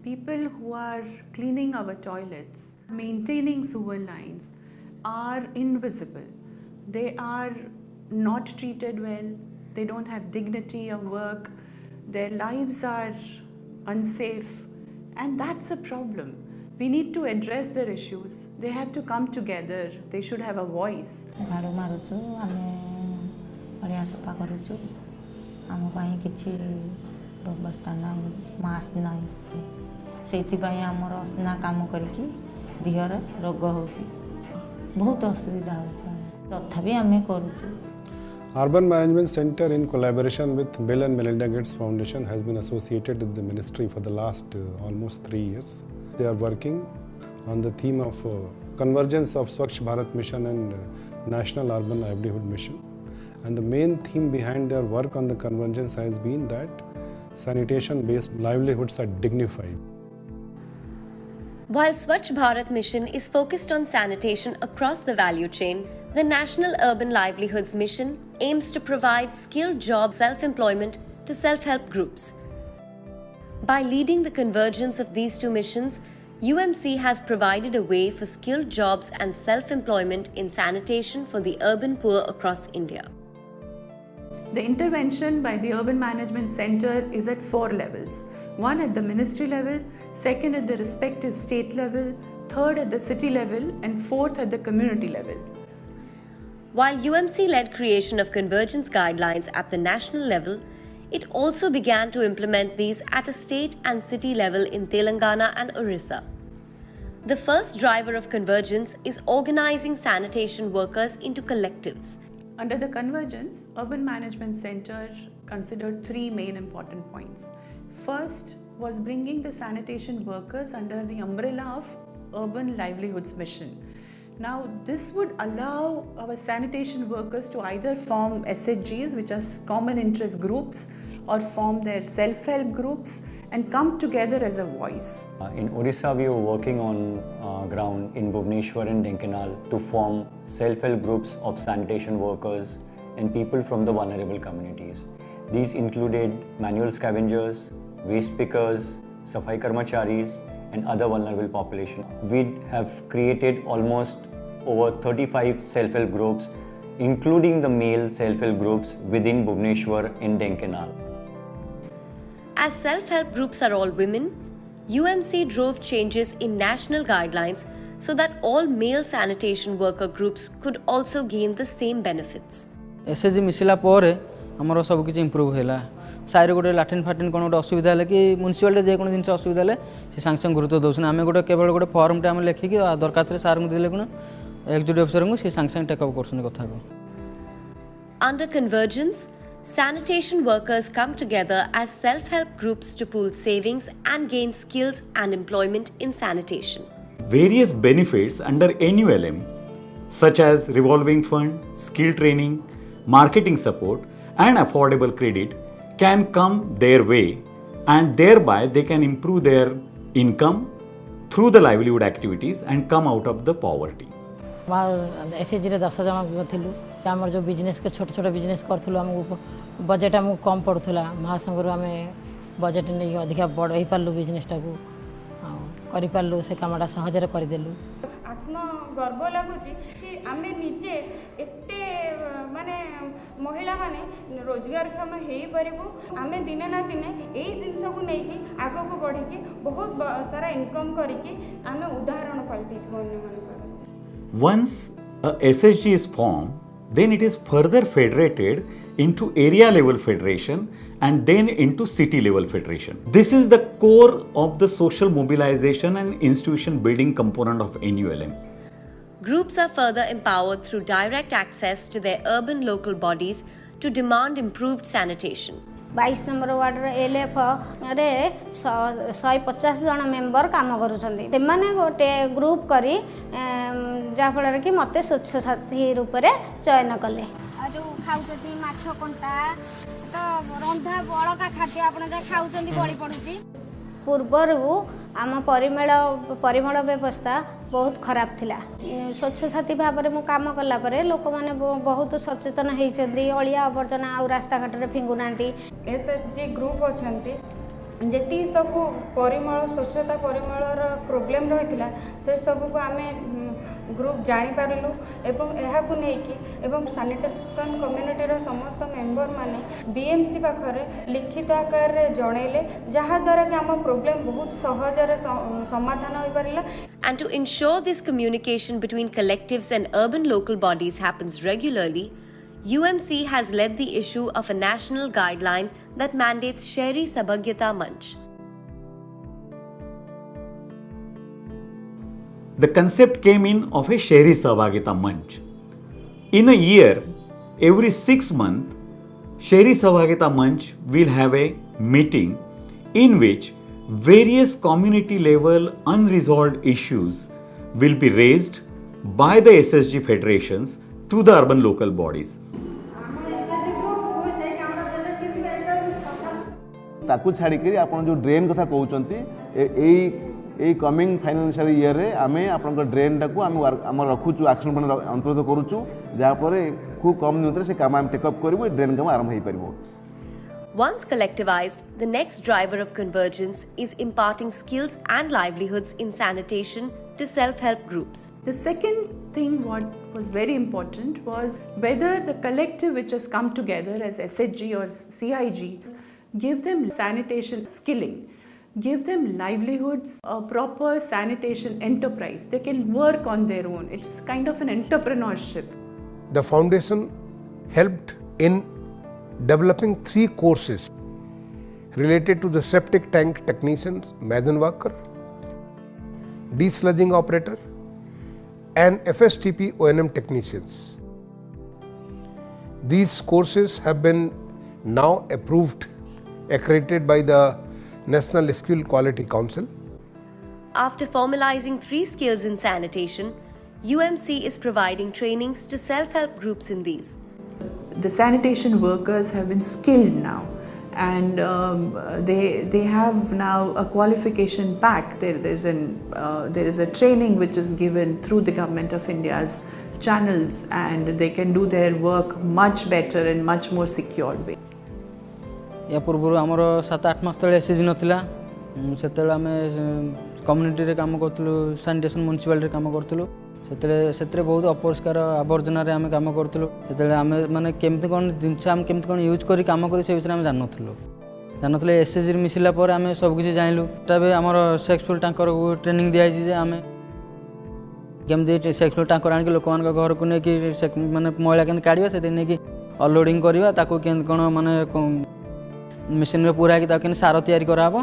people who are cleaning our toilets, maintaining sewer lines, are invisible. They are not treated well, they don't have dignity of work, their lives are unsafe, and that's a problem. We need to address their issues. They have to come together, they should have a voice. झाड़ू मारुचु आमे अलिया सफा करूचु आम पाई किछि व्यवस्था नाही mask नाही सेति पाई हमर असना काम करके दिहर रोग होची बहुत असुविधा होची तथापि आमे करूचु. Urban Management Center, in collaboration with Bill and Melinda Gates Foundation, has been associated with the ministry for the last almost 3 years. They are working on the theme of convergence of Swachh Bharat Mission and National Urban Livelihood Mission. And the main theme behind their work on the convergence has been that sanitation-based livelihoods are dignified. While Swachh Bharat Mission is focused on sanitation across the value chain, the National Urban Livelihoods Mission aims to provide skilled job self-employment to self-help groups. By leading the convergence of these two missions, UMC has provided a way for skilled jobs and self-employment in sanitation for the urban poor across India. The intervention by the Urban Management Center is at 4 levels. One at the ministry level, second at the respective state level, third at the city level, and fourth at the community level. While UMC led creation of convergence guidelines at the national level, it also began to implement these at a state and city level in Telangana and Orissa. The first driver of convergence is organizing sanitation workers into collectives. Under the convergence, Urban Management Center considered 3 main important points. First was bringing the sanitation workers under the umbrella of Urban Livelihoods Mission. Now, this would allow our sanitation workers to either form SHGs, which are common interest groups, or form their self-help groups and come together as a voice. In Orissa, we were working on ground in Bhubaneswar and Dhenkanal to form self-help groups of sanitation workers and people from the vulnerable communities. These included manual scavengers, waste pickers, safai karmacharis, and other vulnerable population. We have created almost over 35 self-help groups, including the male self-help groups within Bhubaneswar and Dhenkanal. As self-help groups are all women, UMC drove changes in national guidelines so that all male sanitation worker groups could also gain the same benefits. SHG मिसिला पर हमरो सब किछ improve होला. Side गोटे Latin फाटिन कोन गोटे असुविधा ले कि म्युनिसिपालिटी जे कोन जिंस असुविधा ले से सांग गुरुत्व दोसन आमे गोटे केवल गोटे फॉर्म टे हम लेखि कि दरखास्त रे सार को दिले कोन एक्जीक्यूटिव अफसर को से सांग टेक अप करसन कथा को. Under convergence, sanitation workers come together as self-help groups to pool savings and gain skills and employment in sanitation. Various benefits under NULM such as revolving fund, skill training, marketing support and affordable credit can come their way, and thereby they can improve their income through the livelihood activities and come out of the poverty. SHG रे 10 जन थिलु हमर जो business के छोट छोट business करथुलु हम budget हम कम पड़थुला महासंघ आम बजेट नहीं अधिका बड़ हो पार्लु बिजनेसटा को करि पार्लु से कामटा सहजरे करदेलु. आत्मगर्व लगुच कि आम निजे एते माने महिला माने रोजगारक्षम हो पारू आम दिने ना दिने यही जिनस को लेकिन आग को बढ़ी बहुत सारा इनकम करके आम उदाहरण पलटिछु. Once a SHG is formed, then it is further federated into area level federation and then into city level federation. This is the core of the social mobilization and institution building component of NULM. Groups are further empowered through direct access to their urban local bodies to demand improved sanitation. 22 number ward LF रे 150 जन member काम करूछन्ती ते माने गोटे group करी जा फल कि मते स्वच्छ साथी रूप रे चयन कले जो खाउछथि माछ कंटा तो रंधा बळका खाद्य आपण जे खाउछन्ती बळी पडुची. पूर्वरु आम परिमल व्यवस्था बहुत खराब थिला. स्वच्छ साथी भाव में काम कला परे लोक माने बहुत सचेतन होइछन्ती. अलिया आवर्जना आ रास्ता घाट रे फिंगुनांती. एसएचजी ग्रुप अछन्ती जेती सब परिमल स्वच्छता परिमलर प्रोब्लेम रही से सब को आम ग्रुप जानीपारू एवं यहाँ एवं सैनिटेशन कम्युनिटी समस्त मेंबर माने बीएमसी पाखरे लिखित आकार जनइले जहाद्वारा कि आम प्रोब्लेम बहुत सहजरे समाधान हो पारा. And to ensure this communication between collectives and urban local bodies happens regularly, UMC has led the issue of a national guideline that mandates Shehri Sabhagyata Manch. The concept came in of a Shehri Sabhagyata Manch. In a year, every 6 months, Shehri Sabhagyata Manch will have a meeting in which various community level unresolved issues will be raised by the SSG federations to the urban local bodies. ताकू छाड़ी आपन जो drain कथा कहउचंती ए coming financial year रे आमे आपन drain टाकू आम रखुचु एक्शन प्लान अंतर्गत करूचु जहाँ पर खूब कम दिन से काम आम टेकअप करू ड्रेन काम आरंभ हो पारिबो. Once collectivized, the next driver of convergence is imparting skills and livelihoods in sanitation to self-help groups. The second thing what was very important was whether the collective which has come together as SHG or CIG, give them sanitation skilling, give them livelihoods, a proper sanitation enterprise. They can work on their own. It's kind of an entrepreneurship. The foundation helped in developing 3 courses related to the septic tank technicians, mason worker, desludging operator and FSTP O&M technicians. These courses have been now approved, accredited by the National Skill Quality Council. After formalizing 3 skills in sanitation, UMC is providing trainings to self-help groups in these. The sanitation workers have been skilled now, and they have now a qualification pack. There is a training which is given through the Government of India's channels, and they can do their work much better and much more secured way. या पूर्व आमर 7-8 मास तले SSG नथिला सेतेले आमे community रे काम करथलु sanitation municipality काम करथलु सेतरे बहुत अपरिष्कार आवर्जना रे आमे काम करथलु सेतेले आमे माने केमति कोन जिंस आमे केमति कोन यूज करी काम करी से विषय आमे जानथलु एसएसजी रे मिसिला पर आमे सब किछि जानलु तबे हमर सक्सेसफुल टैंकर ट्रेनिंग दिया जे आमे केमति सक्सेसफुल टैंकर आन के लोक मान घर को ने कि माने मैला केन काढिबा से ने कि अनलोडिंग करबा ताको केन कोन माने machine पूरा कि ताकि सारो तैयारी कराबो.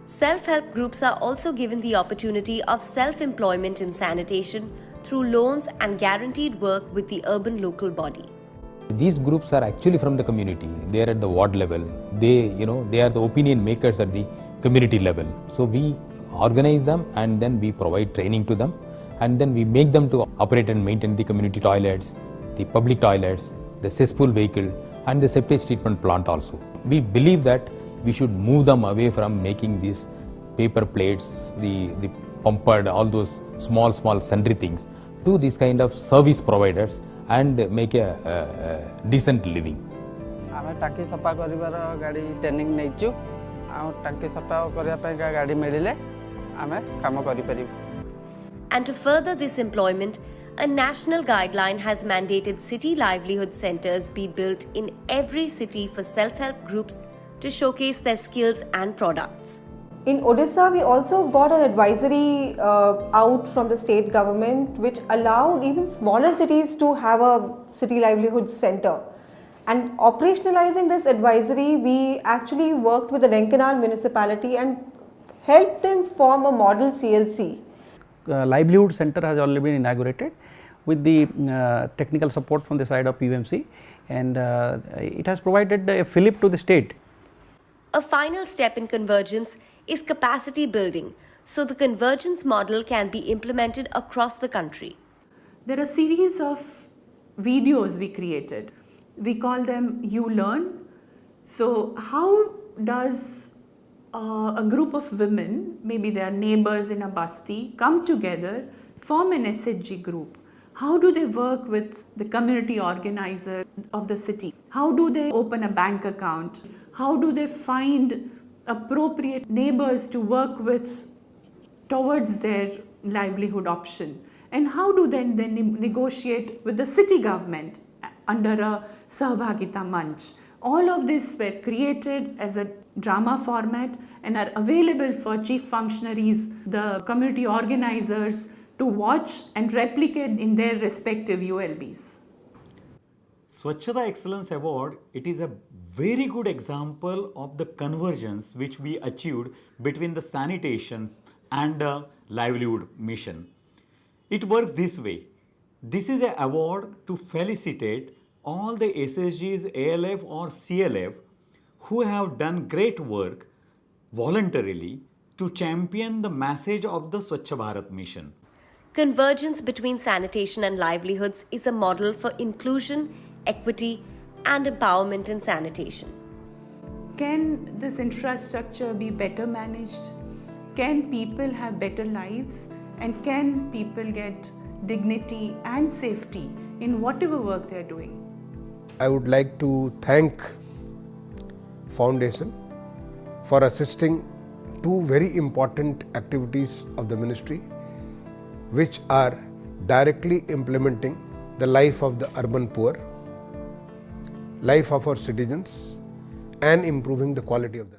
Self-help groups are also given the opportunity of self-employment in sanitation through loans and guaranteed work with the urban local body. These groups are actually from the community. They are at the ward level. They are the opinion makers at the community level. So we organize them and then we provide training to them and then we make them to operate and maintain the community toilets, the public toilets, the cesspool vehicle and the septic treatment plant also. We believe that we should move them away from making these paper plates, the pumpered, all those small sundry things to these kind of service providers and make a decent living. आमे टाकी सफा करिवार गाड़ी training नेचु आ टाकी सफा करिया पे गाड़ी मिलिले आमे काम करि परिबु. And to further this employment, a national guideline has mandated city livelihood centers be built in every city for self-help groups to showcase their skills and products. In Odisha, we also got an advisory out from the state government which allowed even smaller cities to have a city livelihood center. And operationalizing this advisory, we actually worked with the Denkanal municipality and helped them form a model CLC. Livelihood center has already been inaugurated with the technical support from the side of UMC, and it has provided a fillip to the state. A final step in convergence is capacity building, so the convergence model can be implemented across the country. There are a series of videos we created. We call them You Learn. So how does a group of women, maybe they are neighbors in a basti, come together, form an SHG group? How do they work with the community organizer of the city? How do they open a bank account? How do they find appropriate neighbors to work with towards their livelihood option? And how do they then negotiate with the city government under a Sahbhagita Manch? All of this were created as a drama format and are available for chief functionaries, the community organizers to watch and replicate in their respective ULBs. Swachhata Excellence Award, it is a very good example of the convergence which we achieved between the sanitation and the livelihood mission. It works this way. This is an award to felicitate all the SSGs, ALF or CLF who have done great work voluntarily to champion the message of the Swachh Bharat mission. Convergence between sanitation and livelihoods is a model for inclusion, equity, and empowerment in sanitation. Can this infrastructure be better managed? Can people have better lives? And can people get dignity and safety in whatever work they are doing? I would like to thank Foundation for assisting two very important activities of the ministry, which are directly implementing the life of the urban poor, life of our citizens, and improving the quality of their life.